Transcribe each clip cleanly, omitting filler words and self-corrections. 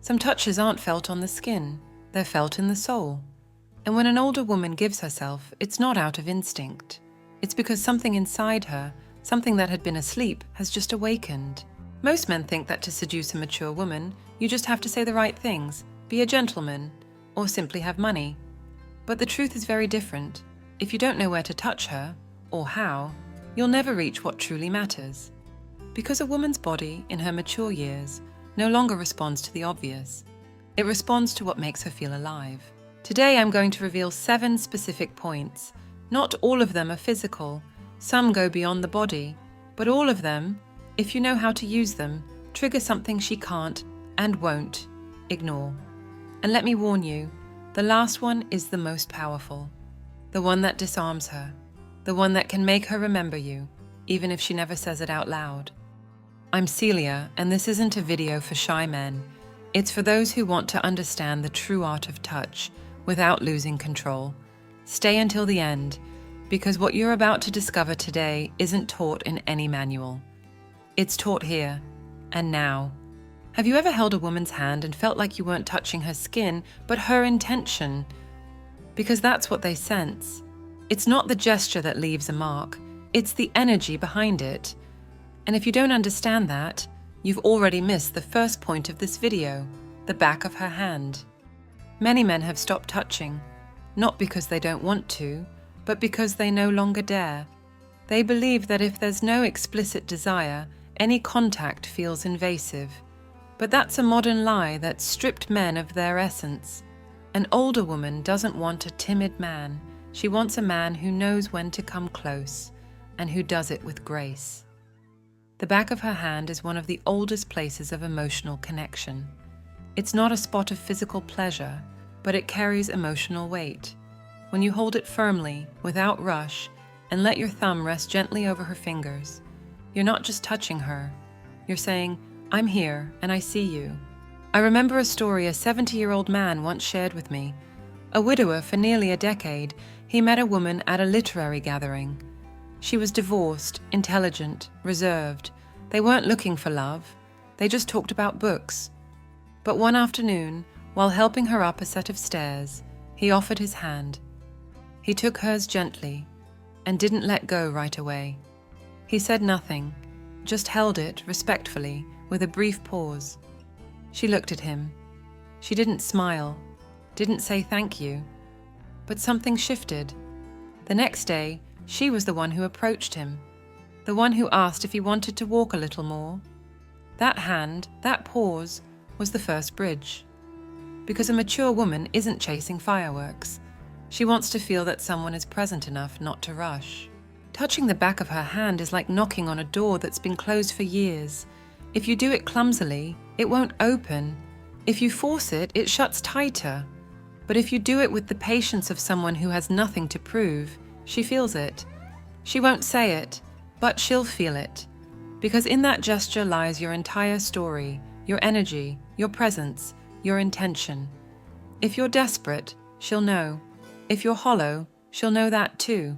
Some touches aren't felt on the skin, they're felt in the soul. And when an older woman gives herself, it's not out of instinct. It's because something inside her, something that had been asleep, has just awakened. Most men think that to seduce a mature woman, you just have to say the right things, be a gentleman, or simply have money. But the truth is very different. If you don't know where to touch her, or how, you'll never reach what truly matters. Because a woman's body, in her mature years, no longer responds to the obvious. It responds to what makes her feel alive. Today I'm going to reveal 7 specific points. Not all of them are physical. Some go beyond the body. But all of them, if you know how to use them, trigger something she can't and won't ignore. And let me warn you, the last one is the most powerful. The one that disarms her. The one that can make her remember you, even if she never says it out loud. I'm Celia, and this isn't a video for shy men. It's for those who want to understand the true art of touch without losing control. Stay until the end, because what you're about to discover today isn't taught in any manual. It's taught here and now. Have you ever held a woman's hand and felt like you weren't touching her skin, but her intention? Because that's what they sense. It's not the gesture that leaves a mark, it's the energy behind it. And if you don't understand that, you've already missed the first point of this video, the back of her hand. Many men have stopped touching, not because they don't want to, but because they no longer dare. They believe that if there's no explicit desire, any contact feels invasive. But that's a modern lie that's stripped men of their essence. An older woman doesn't want a timid man. She wants a man who knows when to come close, and who does it with grace. The back of her hand is one of the oldest places of emotional connection. It's not a spot of physical pleasure, but it carries emotional weight. When you hold it firmly, without rush, and let your thumb rest gently over her fingers, you're not just touching her. You're saying, "I'm here, and I see you." I remember a story a 70-year-old man once shared with me. A widower for nearly a decade, he met a woman at a literary gathering. She was divorced, intelligent, reserved. They weren't looking for love. They just talked about books. But one afternoon, while helping her up a set of stairs, he offered his hand. He took hers gently and didn't let go right away. He said nothing, just held it respectfully with a brief pause. She looked at him. She didn't smile, didn't say thank you. But something shifted. The next day, she was the one who approached him, the one who asked if he wanted to walk a little more. That hand, that pause, was the first bridge. Because a mature woman isn't chasing fireworks. She wants to feel that someone is present enough not to rush. Touching the back of her hand is like knocking on a door that's been closed for years. If you do it clumsily, it won't open. If you force it, it shuts tighter. But if you do it with the patience of someone who has nothing to prove, she feels it. She won't say it, but she'll feel it. Because in that gesture lies your entire story, your energy, your presence, your intention. If you're desperate, she'll know. If you're hollow, she'll know that too.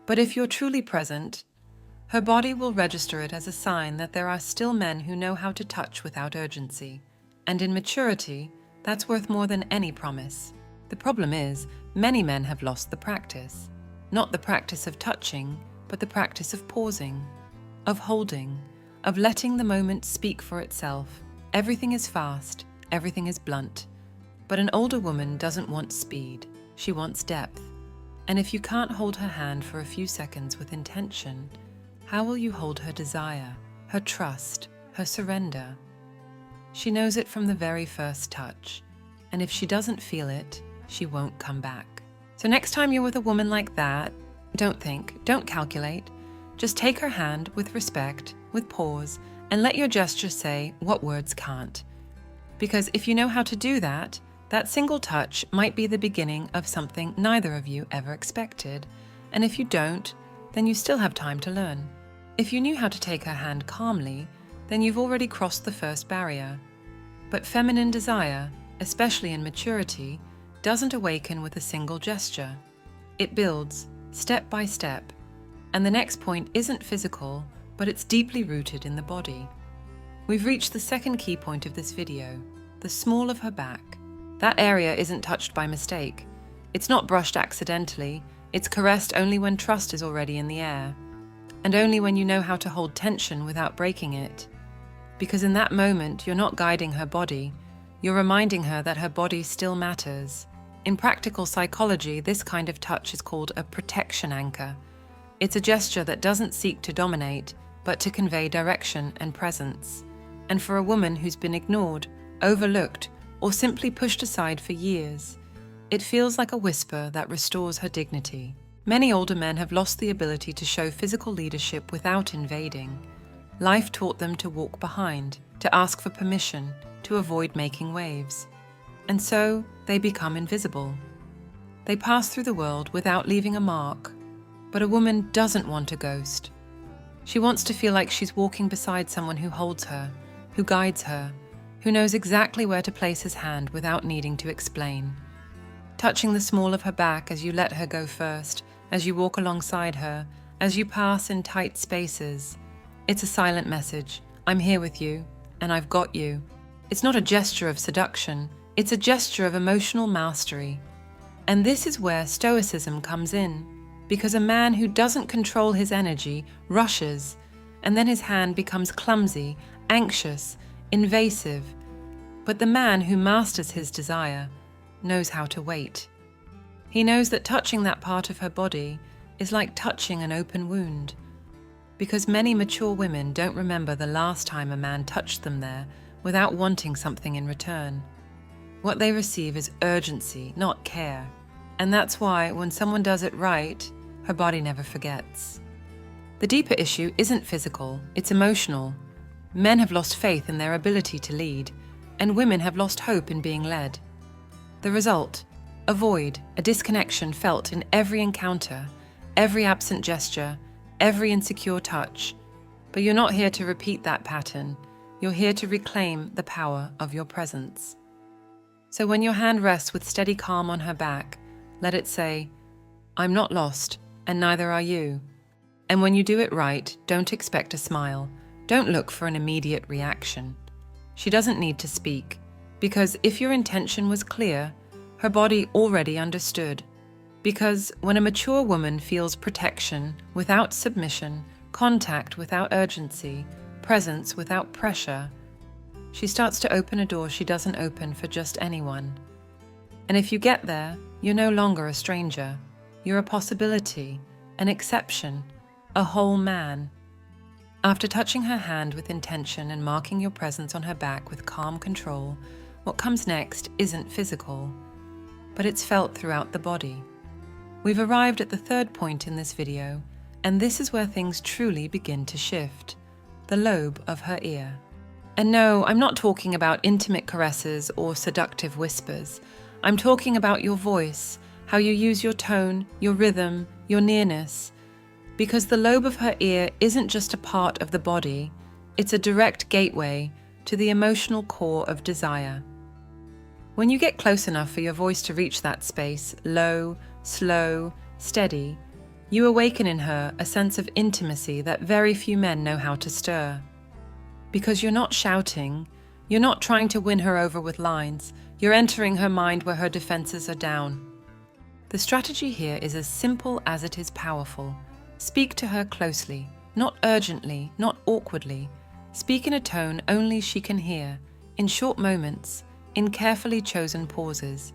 But if you're truly present, her body will register it as a sign that there are still men who know how to touch without urgency. And in maturity, that's worth more than any promise. The problem is, many men have lost the practice. Not the practice of touching, but the practice of pausing, of holding, of letting the moment speak for itself. Everything is fast, everything is blunt. But an older woman doesn't want speed, she wants depth. And if you can't hold her hand for a few seconds with intention, how will you hold her desire, her trust, her surrender? She knows it from the very first touch, and if she doesn't feel it, she won't come back. So next time you're with a woman like that, don't think, don't calculate. Just take her hand with respect, with pause, and let your gesture say what words can't. Because if you know how to do that, that single touch might be the beginning of something neither of you ever expected. And if you don't, then you still have time to learn. If you knew how to take her hand calmly, then you've already crossed the first barrier. But feminine desire, especially in maturity, doesn't awaken with a single gesture. It builds, step by step, and the next point isn't physical, but it's deeply rooted in the body. We've reached the second key point of this video, the small of her back. That area isn't touched by mistake. It's not brushed accidentally. It's caressed only when trust is already in the air, and only when you know how to hold tension without breaking it. Because in that moment, you're not guiding her body, you're reminding her that her body still matters. In practical psychology, this kind of touch is called a protection anchor. It's a gesture that doesn't seek to dominate, but to convey direction and presence. And for a woman who's been ignored, overlooked, or simply pushed aside for years, it feels like a whisper that restores her dignity. Many older men have lost the ability to show physical leadership without invading. Life taught them to walk behind, to ask for permission, to avoid making waves. And so they become invisible. They pass through the world without leaving a mark. But a woman doesn't want a ghost. She wants to feel like she's walking beside someone who holds her, who guides her, who knows exactly where to place his hand without needing to explain. Touching the small of her back as you let her go first, as you walk alongside her, as you pass in tight spaces. It's a silent message. I'm here with you, and I've got you. It's not a gesture of seduction. It's a gesture of emotional mastery. And this is where stoicism comes in, because a man who doesn't control his energy rushes, and then his hand becomes clumsy, anxious, invasive. But the man who masters his desire knows how to wait. He knows that touching that part of her body is like touching an open wound, because many mature women don't remember the last time a man touched them there without wanting something in return. What they receive is urgency, not care. And that's why when someone does it right, her body never forgets. The deeper issue isn't physical, it's emotional. Men have lost faith in their ability to lead, and women have lost hope in being led. The result, a void, a disconnection felt in every encounter, every absent gesture, every insecure touch. But you're not here to repeat that pattern. You're here to reclaim the power of your presence. So when your hand rests with steady calm on her back, let it say, I'm not lost, and neither are you. And when you do it right, don't expect a smile. Don't look for an immediate reaction. She doesn't need to speak, because if your intention was clear, her body already understood. Because when a mature woman feels protection without submission, contact without urgency, presence without pressure, she starts to open a door she doesn't open for just anyone. And if you get there, you're no longer a stranger. You're a possibility, an exception, a whole man. After touching her hand with intention and marking your presence on her back with calm control, what comes next isn't physical, but it's felt throughout the body. We've arrived at the third point in this video, and this is where things truly begin to shift: the lobe of her ear. And no, I'm not talking about intimate caresses or seductive whispers. I'm talking about your voice, how you use your tone, your rhythm, your nearness. Because the lobe of her ear isn't just a part of the body, it's a direct gateway to the emotional core of desire. When you get close enough for your voice to reach that space, low, slow, steady, you awaken in her a sense of intimacy that very few men know how to stir. Because you're not shouting, you're not trying to win her over with lines, you're entering her mind where her defenses are down. The strategy here is as simple as it is powerful. Speak to her closely, not urgently, not awkwardly. Speak in a tone only she can hear, in short moments, in carefully chosen pauses.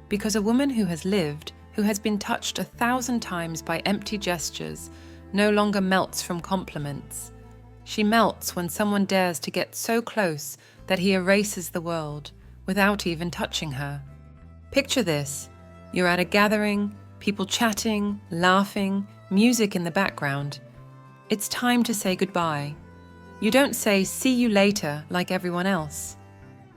Because a woman who has lived, who has been touched 1,000 times by empty gestures, no longer melts from compliments. She melts when someone dares to get so close that he erases the world without even touching her. Picture this: you're at a gathering, people chatting, laughing, music in the background. It's time to say goodbye. You don't say, "See you later," like everyone else.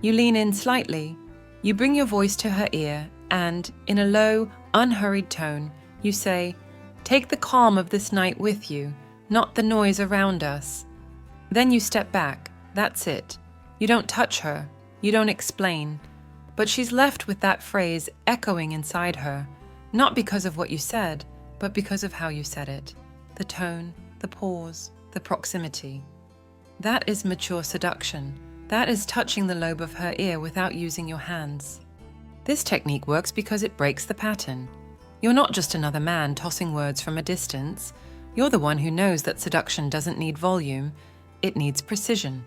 You lean in slightly, you bring your voice to her ear, and, in a low, unhurried tone, you say, "Take the calm of this night with you, not the noise around us." Then you step back. That's it. You don't touch her. You don't explain. But she's left with that phrase echoing inside her, not because of what you said, but because of how you said it. The tone, the pause, the proximity. That is mature seduction. That is touching the lobe of her ear without using your hands. This technique works because it breaks the pattern. You're not just another man tossing words from a distance. You're the one who knows that seduction doesn't need volume, it needs precision.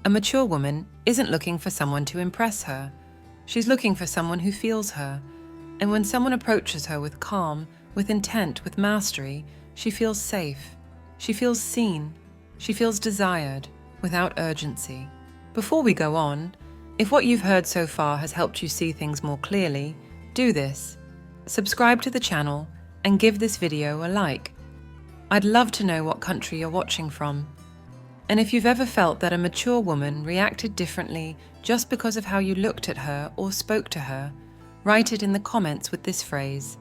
A mature woman isn't looking for someone to impress her. She's looking for someone who feels her. And when someone approaches her with calm, with intent, with mastery, she feels safe. She feels seen. She feels desired, without urgency. Before we go on, if what you've heard so far has helped you see things more clearly, do this. Subscribe to the channel and give this video a like. I'd love to know what country you're watching from. And if you've ever felt that a mature woman reacted differently just because of how you looked at her or spoke to her, write it in the comments with this phrase: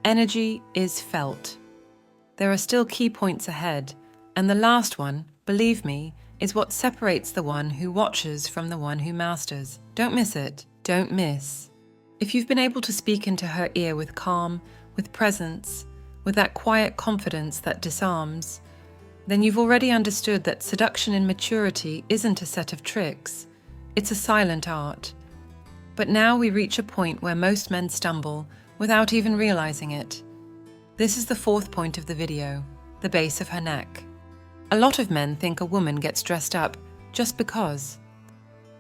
energy is felt. There are still key points ahead, and the last one, believe me, is what separates the one who watches from the one who masters. Don't miss it. Don't miss. If you've been able to speak into her ear with calm, with presence, with that quiet confidence that disarms, then you've already understood that seduction in maturity isn't a set of tricks. It's a silent art. But now we reach a point where most men stumble without even realizing it. This is the fourth point of the video, the base of her neck. A lot of men think a woman gets dressed up just because.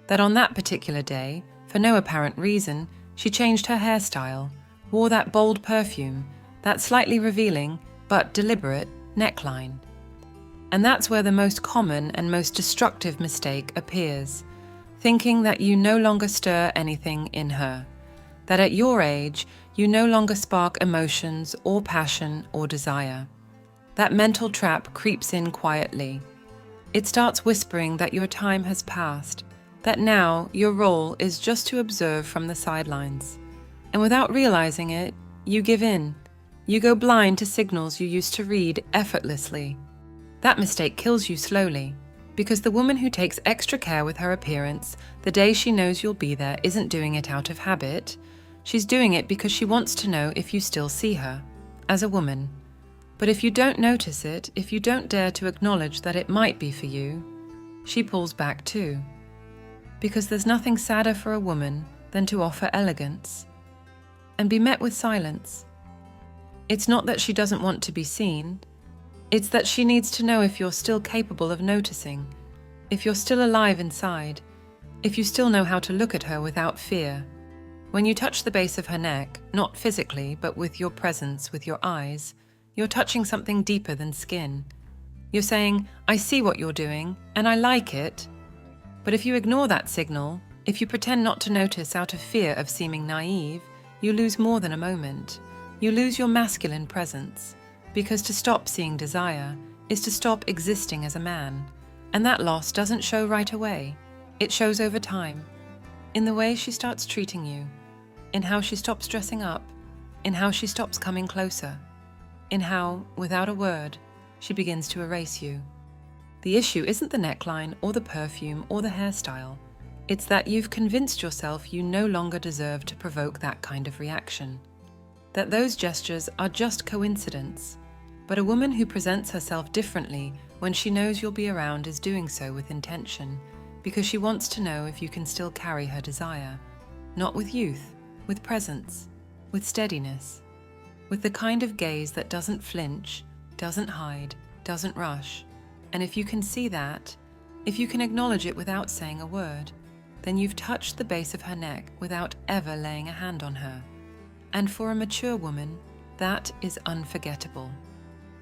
That on that particular day, for no apparent reason, she changed her hairstyle, wore that bold perfume, that slightly revealing, but deliberate, neckline. And that's where the most common and most destructive mistake appears, thinking that you no longer stir anything in her, that at your age, you no longer spark emotions or passion or desire. That mental trap creeps in quietly. It starts whispering that your time has passed, that now your role is just to observe from the sidelines. And without realizing it, you give in. You go blind to signals you used to read effortlessly. That mistake kills you slowly, because the woman who takes extra care with her appearance the day she knows you'll be there isn't doing it out of habit. She's doing it because she wants to know if you still see her, as a woman. But if you don't notice it, if you don't dare to acknowledge that it might be for you, she pulls back too. Because there's nothing sadder for a woman than to offer elegance and be met with silence. It's not that she doesn't want to be seen. It's that she needs to know if you're still capable of noticing, if you're still alive inside, if you still know how to look at her without fear. When you touch the base of her neck, not physically, but with your presence, with your eyes, you're touching something deeper than skin. You're saying, I see what you're doing, and I like it. But if you ignore that signal, if you pretend not to notice out of fear of seeming naive, you lose more than a moment. You lose your masculine presence, because to stop seeing desire is to stop existing as a man. And that loss doesn't show right away. It shows over time, in the way she starts treating you, in how she stops dressing up, in how she stops coming closer, in how, without a word, she begins to erase you. The issue isn't the neckline or the perfume or the hairstyle. It's that you've convinced yourself you no longer deserve to provoke that kind of reaction. That those gestures are just coincidence. But a woman who presents herself differently when she knows you'll be around is doing so with intention, because she wants to know if you can still carry her desire. Not with youth, with presence, with steadiness, with the kind of gaze that doesn't flinch, doesn't hide, doesn't rush. And if you can see that, if you can acknowledge it without saying a word, then you've touched the base of her neck without ever laying a hand on her. And for a mature woman, that is unforgettable.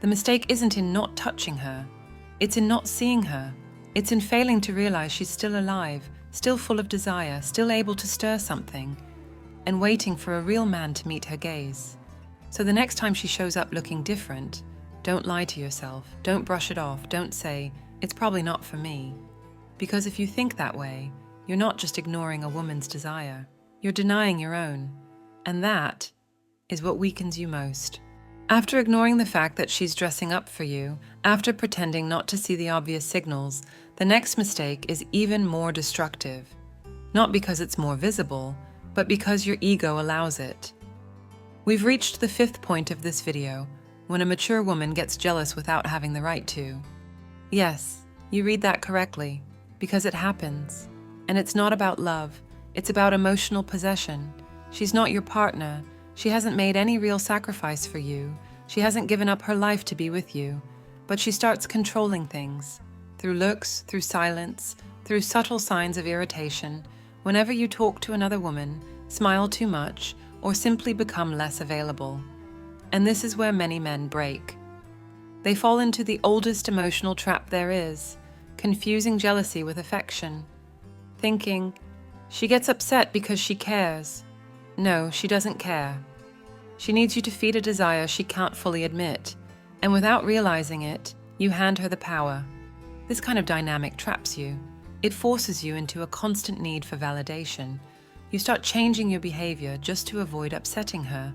The mistake isn't in not touching her, it's in not seeing her. It's in failing to realize she's still alive, still full of desire, still able to stir something, and waiting for a real man to meet her gaze. So the next time she shows up looking different, don't lie to yourself, don't brush it off, don't say, it's probably not for me. Because if you think that way, you're not just ignoring a woman's desire, you're denying your own. And that is what weakens you most. After ignoring the fact that she's dressing up for you, after pretending not to see the obvious signals, the next mistake is even more destructive. Not because it's more visible, but because your ego allows it. We've reached the fifth point of this video, when a mature woman gets jealous without having the right to. Yes, you read that correctly. because it happens. And it's not about love, it's about emotional possession. She's not your partner. She hasn't made any real sacrifice for you. She hasn't given up her life to be with you. But she starts controlling things. Through looks, through silence, through subtle signs of irritation, whenever you talk to another woman, smile too much, or simply become less available. And this is where many men break. They fall into the oldest emotional trap there is, confusing jealousy with affection, thinking, she gets upset because she cares. No, she doesn't care. She needs you to feed a desire she can't fully admit, and without realizing it, you hand her the power. This kind of dynamic traps you. It forces you into a constant need for validation. You start changing your behavior just to avoid upsetting her.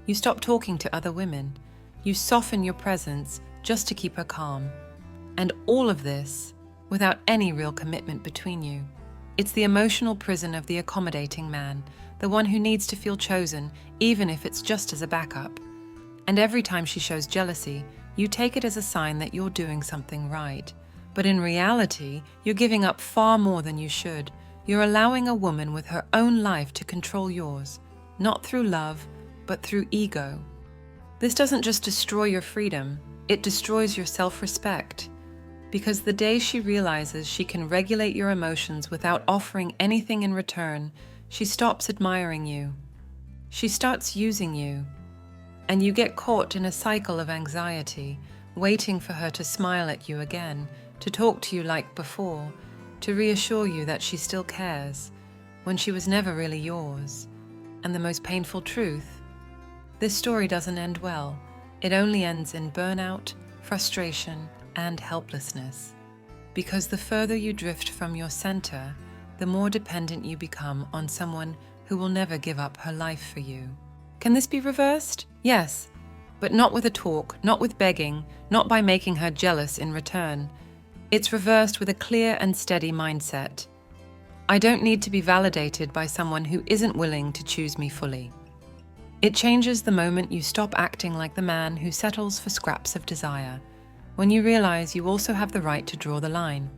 You stop talking to other women. You soften your presence just to keep her calm. And all of this without any real commitment between you. It's the emotional prison of the accommodating man, the one who needs to feel chosen, even if it's just as a backup. And every time she shows jealousy, you take it as a sign that you're doing something right. But in reality, you're giving up far more than you should. You're allowing a woman with her own life to control yours, not through love, but through ego. This doesn't just destroy your freedom, it destroys your self-respect. Because the day she realizes she can regulate your emotions without offering anything in return, she stops admiring you. She starts using you. And you get caught in a cycle of anxiety, waiting for her to smile at you again, to talk to you like before, to reassure you that she still cares, when she was never really yours. And the most painful truth, this story doesn't end well. It only ends in burnout, frustration, and helplessness. Because the further you drift from your center, the more dependent you become on someone who will never give up her life for you. Can this be reversed? Yes, but not with a talk, not with begging, not by making her jealous in return. It's reversed with a clear and steady mindset. I don't need to be validated by someone who isn't willing to choose me fully. It changes the moment you stop acting like the man who settles for scraps of desire, when you realize you also have the right to draw the line,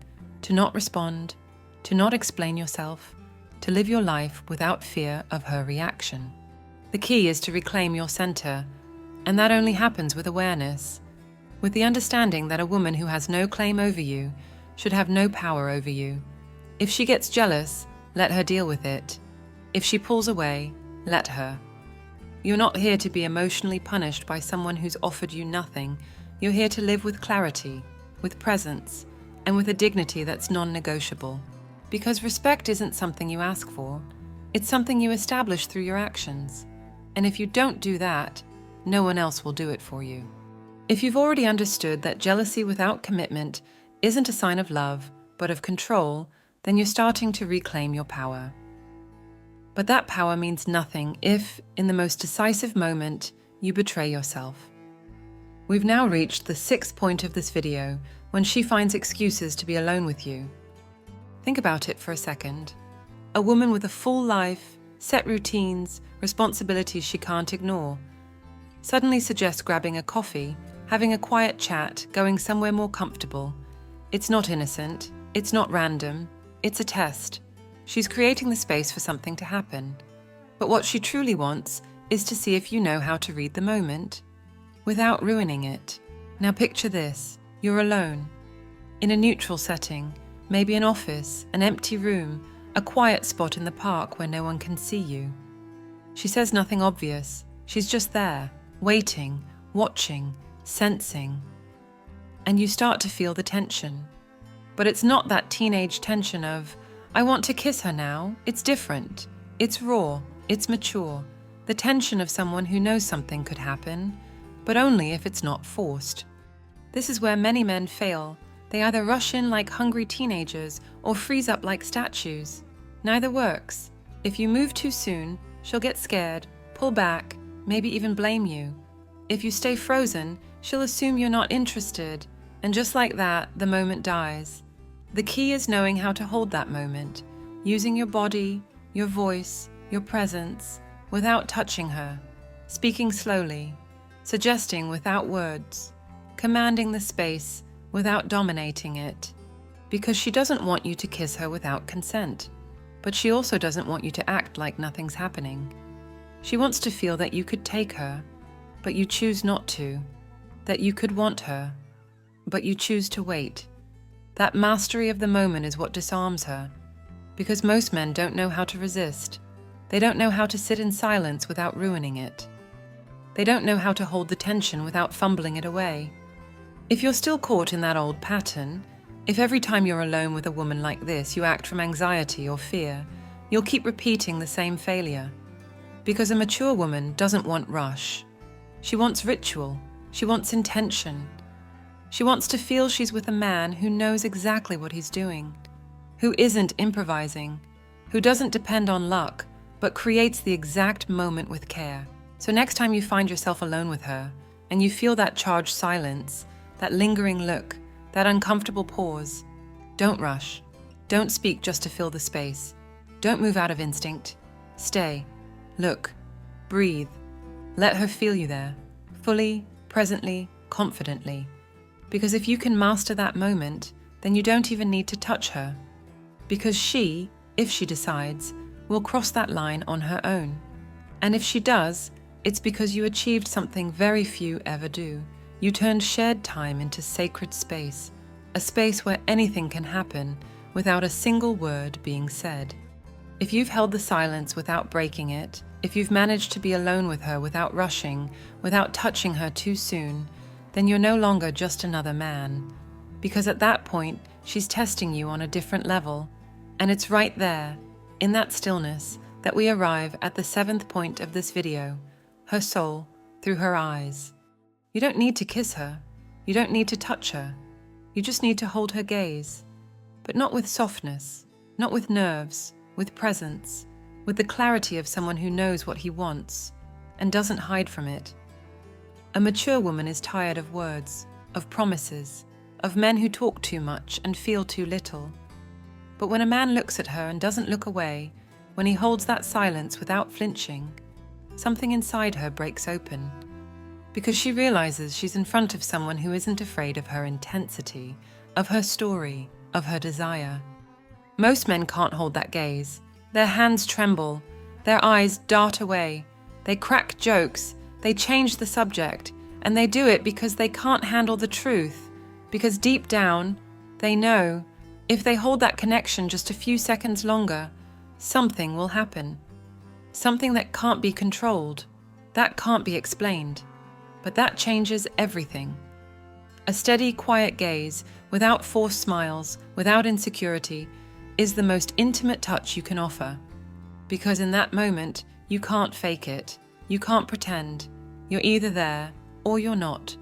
to not respond, to not explain yourself, to live your life without fear of her reaction. The key is to reclaim your center, and that only happens with awareness, with the understanding that a woman who has no claim over you should have no power over you. If she gets jealous, let her deal with it. If she pulls away, let her. You're not here to be emotionally punished by someone who's offered you nothing. You're here to live with clarity, with presence, and with a dignity that's non-negotiable. Because respect isn't something you ask for, it's something you establish through your actions. And if you don't do that, no one else will do it for you. If you've already understood that jealousy without commitment isn't a sign of love, but of control, then you're starting to reclaim your power. But that power means nothing if, in the most decisive moment, you betray yourself. We've now reached the 6th point of this video, when she finds excuses to be alone with you. Think about it for a second. A woman with a full life, set routines, responsibilities she can't ignore, suddenly suggests grabbing a coffee, having a quiet chat, going somewhere more comfortable. It's not innocent, it's not random, it's a test. She's creating the space for something to happen. But what she truly wants is to see if you know how to read the moment, without ruining it. Now picture this, you're alone, in a neutral setting, maybe an office, an empty room, a quiet spot in the park where no one can see you. She says nothing obvious, she's just there, waiting, watching, sensing. And you start to feel the tension. But it's not that teenage tension of, I want to kiss her now. It's different. It's raw. It's mature. The tension of someone who knows something could happen, but only if it's not forced. This is where many men fail. They either rush in like hungry teenagers or freeze up like statues. Neither works. If you move too soon, she'll get scared, pull back, maybe even blame you. If you stay frozen, she'll assume you're not interested, and just like that, the moment dies. The key is knowing how to hold that moment, using your body, your voice, your presence, without touching her, speaking slowly, suggesting without words, commanding the space without dominating it. because she doesn't want you to kiss her without consent, but she also doesn't want you to act like nothing's happening. She wants to feel that you could take her, but you choose not to, that you could want her, but you choose to wait. That mastery of the moment is what disarms her, because most men don't know how to resist. They don't know how to sit in silence without ruining it. They don't know how to hold the tension without fumbling it away. If you're still caught in that old pattern, if every time you're alone with a woman like this you act from anxiety or fear, you'll keep repeating the same failure. Because a mature woman doesn't want rush. She wants ritual. She wants intention. She wants to feel she's with a man who knows exactly what he's doing, who isn't improvising, who doesn't depend on luck, but creates the exact moment with care. So next time you find yourself alone with her, and you feel that charged silence, that lingering look, that uncomfortable pause, don't rush. Don't speak just to fill the space. Don't move out of instinct. Stay. Look. Breathe. Let her feel you there, fully, presently, confidently. Because if you can master that moment, then you don't even need to touch her. Because she, if she decides, will cross that line on her own. And if she does, it's because you achieved something very few ever do. You turned shared time into sacred space, a space where anything can happen without a single word being said. If you've held the silence without breaking it, if you've managed to be alone with her without rushing, without touching her too soon, then you're no longer just another man. Because at that point, she's testing you on a different level. And it's right there, in that stillness, that we arrive at the 7th point of this video, her soul through her eyes. You don't need to kiss her. You don't need to touch her. You just need to hold her gaze. But not with softness, not with nerves, with presence, with the clarity of someone who knows what he wants and doesn't hide from it. A mature woman is tired of words, of promises, of men who talk too much and feel too little. But when a man looks at her and doesn't look away, when he holds that silence without flinching, something inside her breaks open. Because she realizes she's in front of someone who isn't afraid of her intensity, of her story, of her desire. Most men can't hold that gaze. Their hands tremble, their eyes dart away, they crack jokes, they change the subject, and they do it because they can't handle the truth, because deep down, they know, if they hold that connection just a few seconds longer, something will happen. Something that can't be controlled, that can't be explained, but that changes everything. A steady, quiet gaze, without forced smiles, without insecurity, is the most intimate touch you can offer. Because in that moment, you can't fake it, you can't pretend. You're either there or you're not.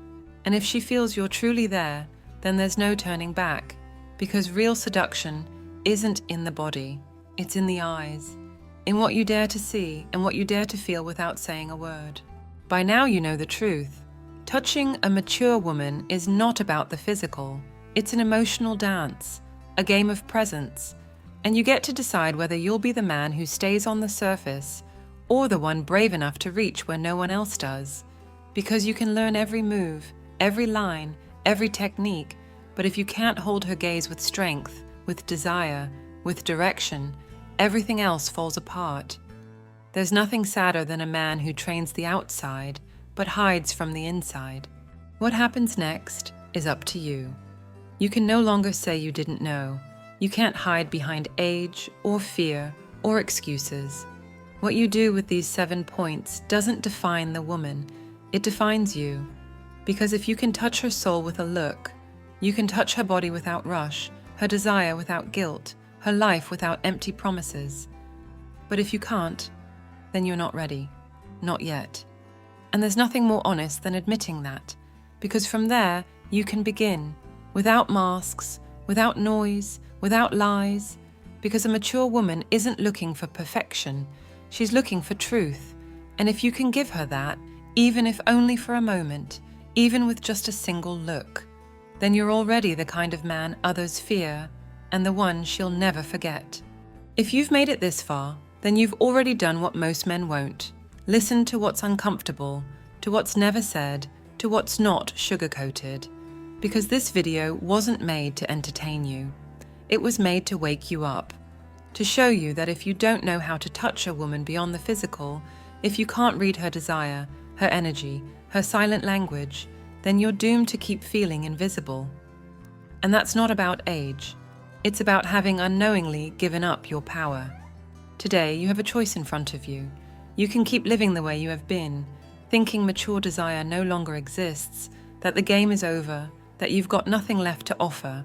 And if she feels you're truly there, then there's no turning back. Because real seduction isn't in the body, it's in the eyes, in what you dare to see and what you dare to feel without saying a word. By now you know the truth. Touching a mature woman is not about the physical. It's an emotional dance, a game of presence. And you get to decide whether you'll be the man who stays on the surface or the one brave enough to reach where no one else does. Because you can learn every move, every line, every technique, but if you can't hold her gaze with strength, with desire, with direction, everything else falls apart. There's nothing sadder than a man who trains the outside but hides from the inside. What happens next is up to you. You can no longer say you didn't know. You can't hide behind age or fear or excuses. What you do with these 7 points doesn't define the woman, it defines you. Because if you can touch her soul with a look, you can touch her body without rush, her desire without guilt, her life without empty promises. But if you can't, then you're not ready. Not yet. And there's nothing more honest than admitting that, because from there you can begin, without masks, without noise, without lies, because a mature woman isn't looking for perfection, she's looking for truth. And if you can give her that, even if only for a moment, even with just a single look, then you're already the kind of man others fear, and the one she'll never forget. If you've made it this far, then you've already done what most men won't. Listen to what's uncomfortable, to what's never said, to what's not sugar-coated. Because this video wasn't made to entertain you. It was made to wake you up, to show you that if you don't know how to touch a woman beyond the physical, if you can't read her desire, her energy, her silent language, then you're doomed to keep feeling invisible. And that's not about age. It's about having unknowingly given up your power. Today, you have a choice in front of you. You can keep living the way you have been, thinking mature desire no longer exists, that the game is over, that you've got nothing left to offer.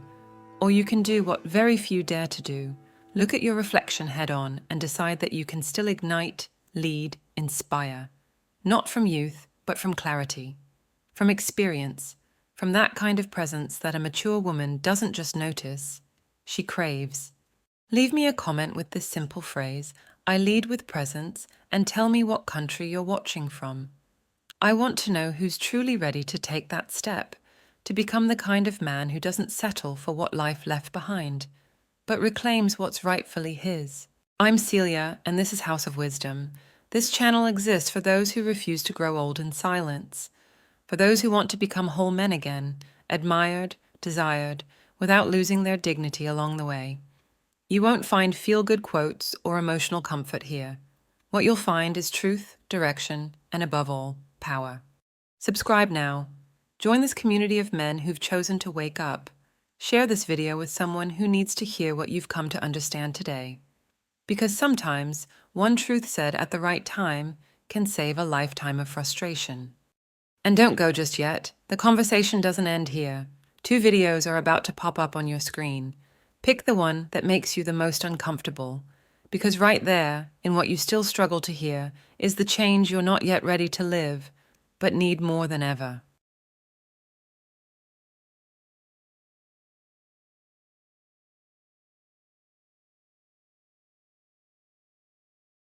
Or you can do what very few dare to do. Look at your reflection head on and decide that you can still ignite, lead, inspire. Not from youth, but from clarity, from experience, from that kind of presence that a mature woman doesn't just notice, she craves. Leave me a comment with this simple phrase, "I lead with presence," and tell me what country you're watching from. I want to know who's truly ready to take that step, to become the kind of man who doesn't settle for what life left behind, but reclaims what's rightfully his. I'm Celia, and this is House of Wisdom. This channel exists for those who refuse to grow old in silence, for those who want to become whole men again, admired, desired, without losing their dignity along the way. You won't find feel-good quotes or emotional comfort here. What you'll find is truth, direction, and above all, power. Subscribe now. Join this community of men who've chosen to wake up. Share this video with someone who needs to hear what you've come to understand today. Because sometimes, one truth said at the right time can save a lifetime of frustration. And don't go just yet. The conversation doesn't end here. 2 videos are about to pop up on your screen. Pick the one that makes you the most uncomfortable, because right there, in what you still struggle to hear, is the change you're not yet ready to live, but need more than ever.